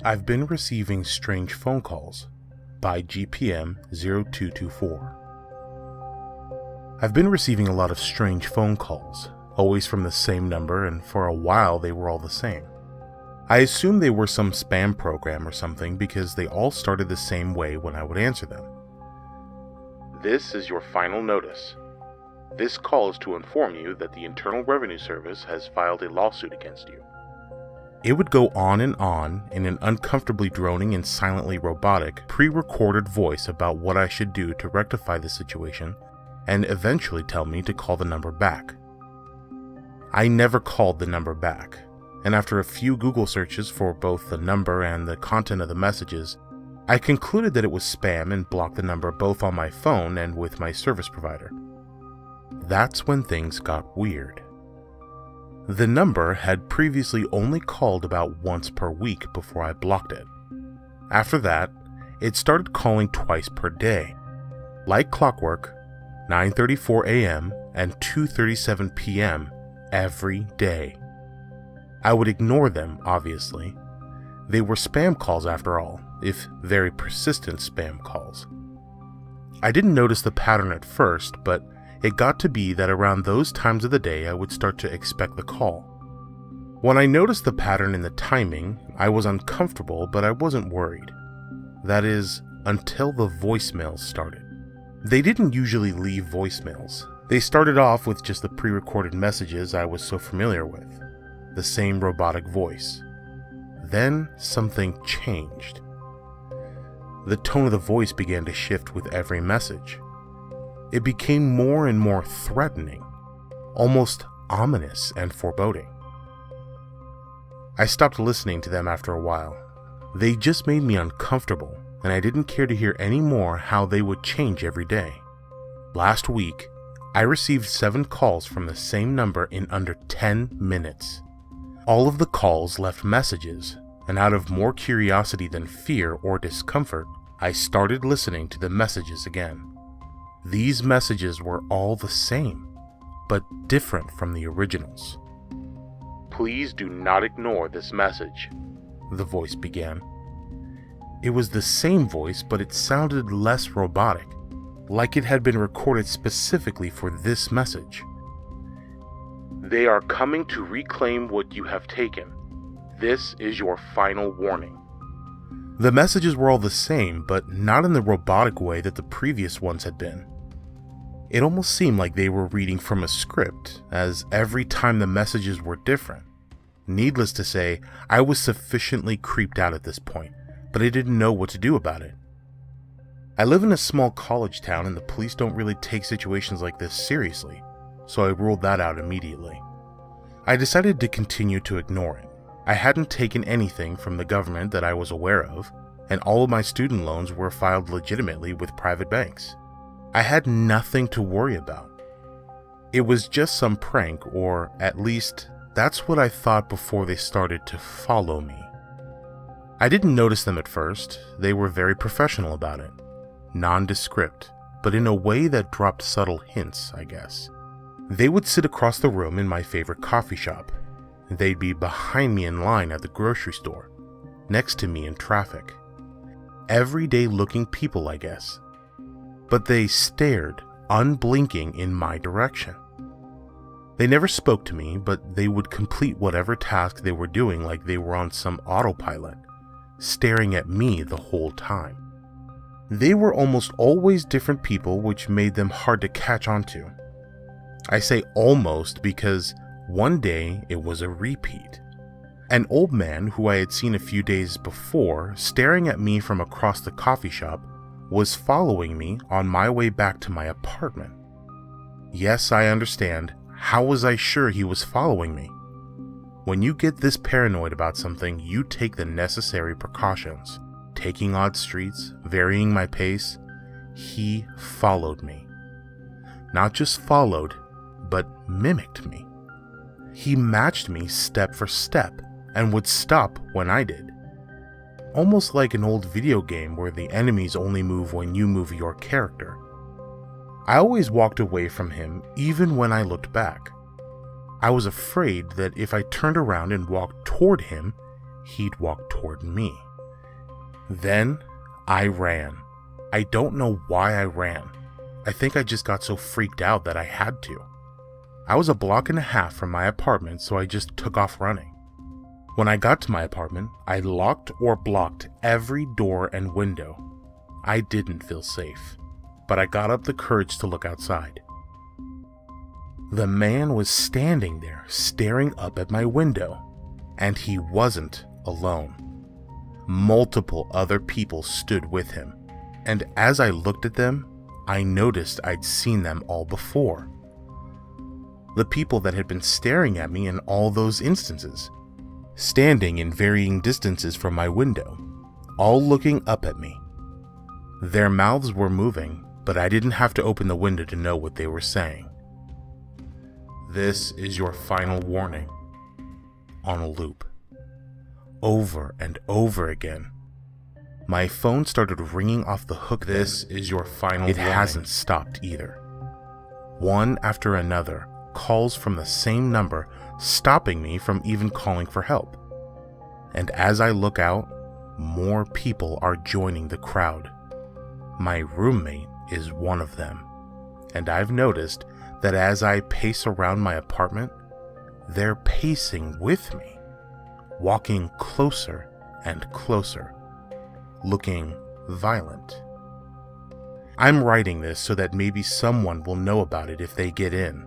I've been receiving strange phone calls by GPM 0224. I've been receiving a lot of strange phone calls, always from the same number, and for a while they were all the same. I assumed they were some spam program or something because they all started the same way when I would answer them. This is your final notice. This call is to inform you that the Internal Revenue Service has filed a lawsuit against you. It would go on in an uncomfortably droning and silently robotic, pre-recorded voice about what I should do to rectify the situation, and eventually tell me to call the number back. I never called the number back, and after a few Google searches for both the number and the content of the messages, I concluded that it was spam and blocked the number both on my phone and with my service provider. That's when things got weird. The number had previously only called about once per week before I blocked it. After that, it started calling twice per day. Like clockwork, 9:34 a.m. and 2:37 p.m. every day. I would ignore them, obviously. They were spam calls after all, if very persistent spam calls. I didn't notice the pattern at first, but it got to be that around those times of the day I would start to expect the call. When I noticed the pattern in the timing, I was uncomfortable, but I wasn't worried. That is, until the voicemails started. They didn't usually leave voicemails. They started off with just the pre-recorded messages I was so familiar with, the same robotic voice. Then something changed. The tone of the voice began to shift with every message. It became more and more threatening, almost ominous and foreboding. I stopped listening to them after a while. They just made me uncomfortable, and I didn't care to hear any more how they would change every day. Last week, I received 7 calls from the same number in under 10 minutes. All of the calls left messages, and out of more curiosity than fear or discomfort, I started listening to the messages again. These messages were all the same, but different from the originals. "Please do not ignore this message," the voice began. It was the same voice, but it sounded less robotic, like it had been recorded specifically for this message. "They are coming to reclaim what you have taken. This is your final warning." The messages were all the same, but not in the robotic way that the previous ones had been. It almost seemed like they were reading from a script, as every time the messages were different. Needless to say, I was sufficiently creeped out at this point, but I didn't know what to do about it. I live in a small college town and the police don't really take situations like this seriously, so I ruled that out immediately. I decided to continue to ignore it. I hadn't taken anything from the government that I was aware of, and all of my student loans were filed legitimately with private banks. I had nothing to worry about. It was just some prank, or at least that's what I thought before they started to follow me. I didn't notice them at first. They were very professional about it. Nondescript, but in a way that dropped subtle hints, I guess. They would sit across the room in my favorite coffee shop. They'd be behind me in line at the grocery store, next to me in traffic. Everyday looking people, I guess. But they stared, unblinking, in my direction. They never spoke to me, but they would complete whatever task they were doing like they were on some autopilot, staring at me the whole time. They were almost always different people, which made them hard to catch on to. I say almost because one day it was a repeat. An old man who I had seen a few days before, staring at me from across the coffee shop, was following me on my way back to my apartment. Yes, I understand. How was I sure he was following me? When you get this paranoid about something, you take the necessary precautions. Taking odd streets, varying my pace. He followed me. Not just followed, but mimicked me. He matched me step for step and would stop when I did. Almost like an old video game where the enemies only move when you move your character. I always walked away from him even when I looked back. I was afraid that if I turned around and walked toward him, he'd walk toward me. Then I ran. I don't know why I ran. I think I just got so freaked out that I had to. I was a block and a half from my apartment, so I just took off running. When I got to my apartment, I locked or blocked every door and window. I didn't feel safe, but I got up the courage to look outside. The man was standing there, staring up at my window, and he wasn't alone. Multiple other people stood with him, and as I looked at them, I noticed I'd seen them all before. The people that had been staring at me in all those instances, standing in varying distances from my window, all looking up at me. Their mouths were moving, but I didn't have to open the window to know what they were saying. This is your final warning. On a loop. Over and over again. My phone started ringing off the hook. This is your final warning. It hasn't stopped either. One after another, calls from the same number, stopping me from even calling for help. And as I look out, more people are joining the crowd. My roommate is one of them, and I've noticed that as I pace around my apartment, they're pacing with me, walking closer and closer, looking violent. I'm writing this so that maybe someone will know about it if they get in.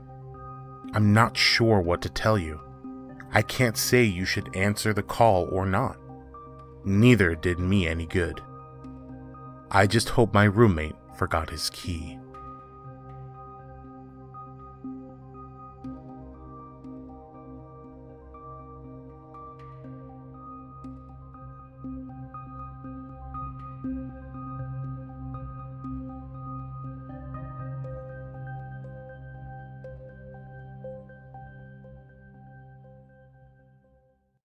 I'm not sure what to tell you. I can't say you should answer the call or not. Neither did me any good. I just hope my roommate forgot his key.